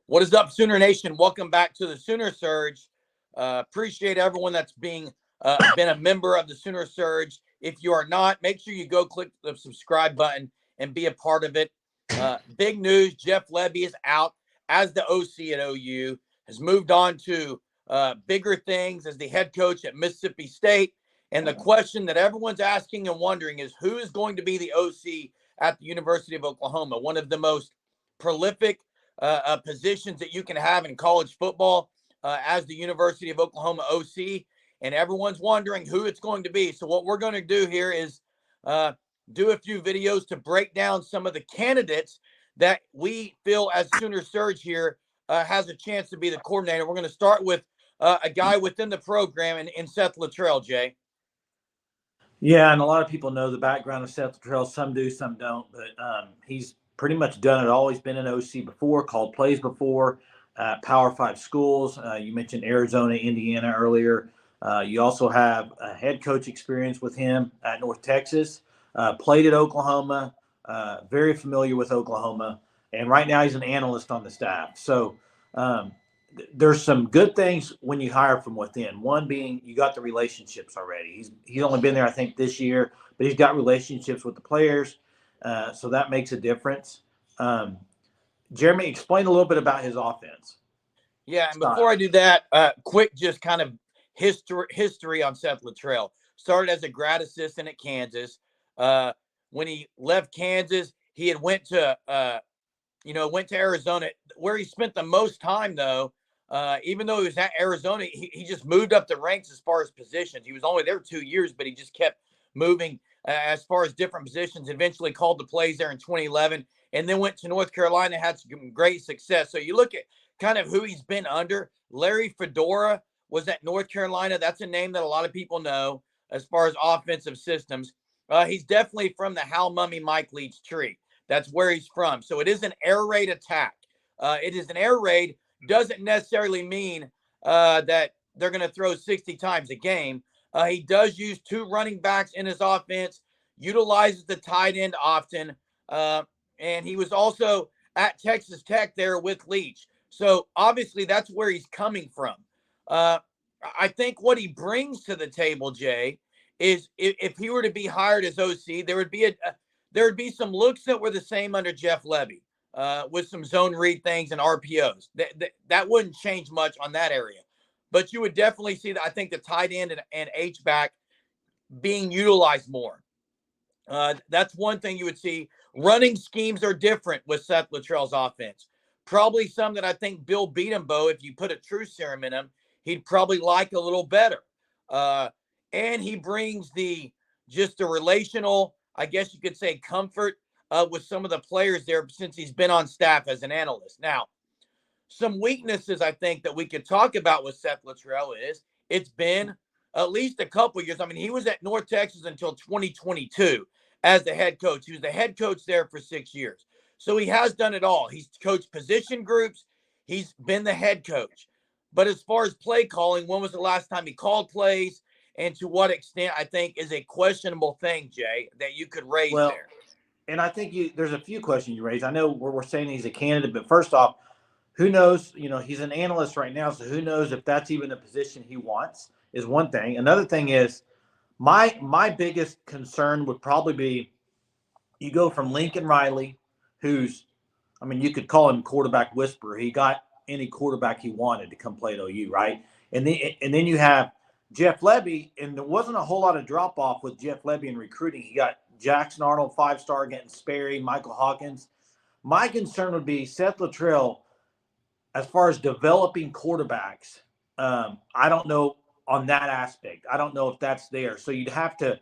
What is up, Sooner Nation? Welcome back to the Sooner Surge. Appreciate everyone that's been a member of the Sooner Surge. If you are not, make sure you go click the subscribe button and be a part of it. Big news: Jeff Lebby is out as the OC at OU. Has moved on to bigger things as the head coach at Mississippi State. And the question that everyone's asking and wondering is who is going to be the OC at the University of Oklahoma, one of the most prolific positions that you can have in college football as the University of Oklahoma OC. And everyone's wondering who it's going to be. So what we're going to do here is do a few videos to break down some of the candidates that we feel as Sooner Surge here has a chance to be the coordinator. We're going to start with a guy within the program in Seth Littrell, Jay. Yeah, and a lot of people know the background of Seth Littrell. Some do, some don't. But he's pretty much done it all. He's been an OC before, called plays before, Power 5 schools. You mentioned Arizona, Indiana earlier. You also have a head coach experience with him at North Texas, played at Oklahoma, very familiar with Oklahoma. And right now he's an analyst on the staff. So there's some good things when you hire from within. One being you got the relationships already. He's only been there, I think, this year, but he's got relationships with the players, so that makes a difference. Jeremy, explain a little bit about his offense. Yeah, and before I do that, quick just kind of history on Seth Littrell. Started as a grad assistant at Kansas. When he left Kansas, he had went to Arizona, where he spent the most time though. Even though he was at Arizona, he just moved up the ranks as far as positions. He was only there 2 years, but he just kept moving as far as different positions. Eventually called the plays there in 2011, and then went to North Carolina, had some great success. So you look at kind of who he's been under. Larry Fedora was at North Carolina. That's a name that a lot of people know as far as offensive systems. He's definitely from the Hal Mummy Mike Leach tree. That's where he's from. So it is an air raid attack. It is an air raid. Doesn't necessarily mean that they're going to throw 60 times a game. He does use 2 running backs in his offense, utilizes the tight end often. And he was also at Texas Tech there with Leach. So obviously that's where he's coming from. I think what he brings to the table, Jay, is if he were to be hired as OC, there would be some looks that were the same under Jeff Lebby with some zone read things and RPOs. That wouldn't change much on that area. But you would definitely see that I think the tight end and H-back being utilized more. That's one thing you would see. Running schemes are different with Seth Littrell's offense. Probably some that I think Bill Beatembo, if you put a truth serum in him, he'd probably like a little better. And he brings just the relational, I guess you could say, comfort with some of the players there since he's been on staff as an analyst. Now, some weaknesses I think that we could talk about with Seth Littrell is it's been at least a couple years. I mean, he was at North Texas until 2022 as the head coach. He was the head coach there for 6 years. So he has done it all. He's coached position groups. He's been the head coach. But as far as play calling, when was the last time he called plays? And to what extent, I think, is a questionable thing, Jay, that you could raise there. And I think there's a few questions you raised. I know we're saying he's a candidate, but first off, who knows? He's an analyst right now, so who knows if that's even the position he wants is one thing. Another thing is my biggest concern would probably be you go from Lincoln Riley, you could call him quarterback whisperer. He got any quarterback he wanted to come play at OU, right? And then you have Jeff Lebby, and there wasn't a whole lot of drop-off with Jeff Lebby in recruiting. He got Jackson Arnold, 5-star, getting Sperry, Michael Hawkins. My concern would be Seth Littrell, as far as developing quarterbacks, I don't know on that aspect. I don't know if that's there. So you'd have to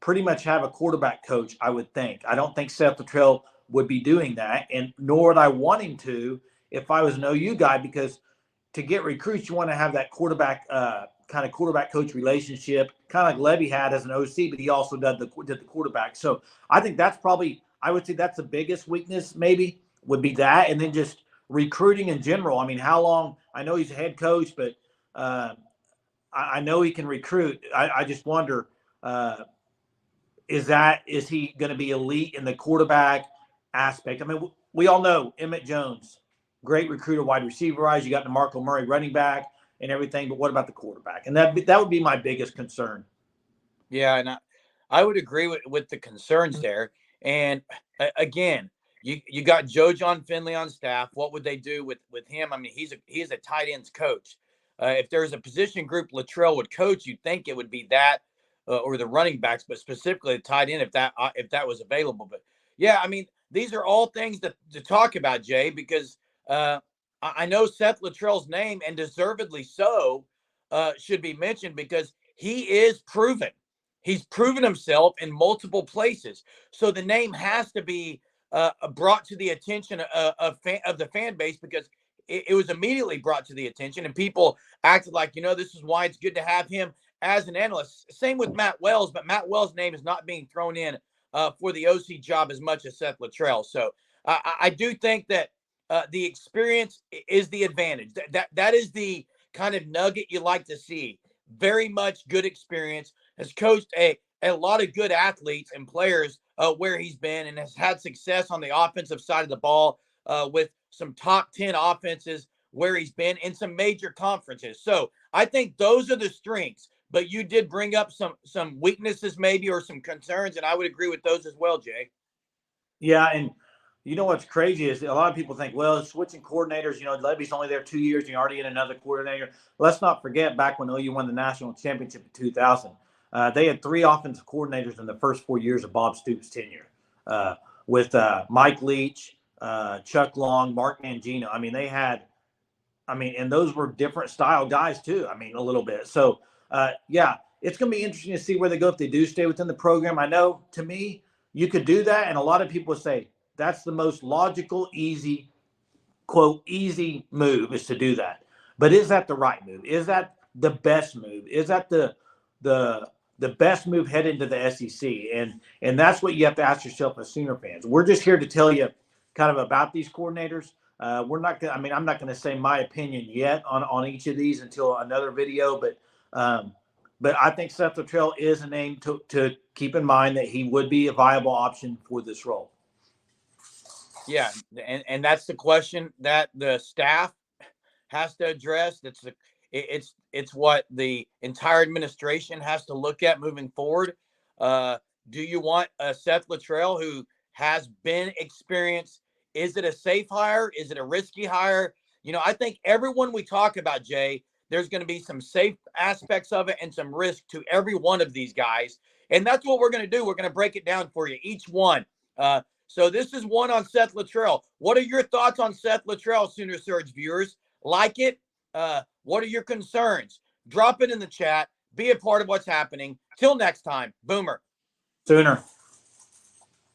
pretty much have a quarterback coach, I would think. I don't think Seth Littrell would be doing that, and nor would I want him to if I was an OU guy, because to get recruits, you want to have that quarterback kind of quarterback coach relationship, kind of like Lebby had as an OC, but he also did the quarterback. So I think that's probably, I would say that's the biggest weakness maybe would be that. And then just recruiting in general. I mean, how long, I know he's a head coach, but I know he can recruit. I just wonder, is he going to be elite in the quarterback aspect? I mean, we all know Emmett Jones, great recruiter, wide receiver wise. You got DeMarco Murray running back and everything, but what about the quarterback? And that would be my biggest concern. Yeah, and I would agree with the concerns there. And again, you got Joe John Finley on staff. What would they do with him? I mean, he's a tight ends coach. If there's a position group Littrell would coach, you'd think it would be that or the running backs, but specifically the tight end if that was available. But yeah, I mean, these are all things to talk about, Jay, because I know Seth Littrell's name, and deservedly so, should be mentioned because he is proven. He's proven himself in multiple places. So the name has to be brought to the attention of the fan base because it was immediately brought to the attention and people acted like, this is why it's good to have him as an analyst. Same with Matt Wells, but Matt Wells' name is not being thrown in for the OC job as much as Seth Littrell. So I do think that the experience is the advantage. That is the kind of nugget you like to see. Very much good experience, has coached a lot of good athletes and players where he's been, and has had success on the offensive side of the ball with some top 10 offenses where he's been in some major conferences. So I think those are the strengths, but you did bring up some weaknesses maybe or some concerns, and I would agree with those as well, Jay. Yeah, and you know what's crazy is a lot of people think, well, switching coordinators, Levy's only there 2 years and you're already in another coordinator. Let's not forget back when OU won the national championship in 2000, they had 3 offensive coordinators in the first 4 years of Bob Stoops' tenure with Mike Leach, Chuck Long, Mark Mangino. I mean, and those were different style guys too. I mean, a little bit. So, yeah, it's going to be interesting to see where they go if they do stay within the program. I know, to me, you could do that, and a lot of people say that's the most logical, easy, quote, easy move is to do that. But is that the right move? Is that the best move? Is that the best move headed into the SEC? And that's what you have to ask yourself as Sooner fans. We're just here to tell you kind of about these coordinators. We're not going. I mean, I'm not going to say my opinion yet on each of these until another video. But I think Seth Littrell is a name to keep in mind that he would be a viable option for this role. Yeah, and that's the question that the staff has to address. It's what the entire administration has to look at moving forward. Do you want a Seth Littrell who has been experienced? Is it a safe hire? Is it a risky hire? I think everyone we talk about, Jay, there's going to be some safe aspects of it and some risk to every one of these guys. And that's what we're going to do. We're going to break it down for you, each one. So this is one on Seth Littrell. What are your thoughts on Seth Littrell, Sooner Surge viewers? Like it? What are your concerns? Drop it in the chat. Be a part of what's happening. Till next time, Boomer. Sooner.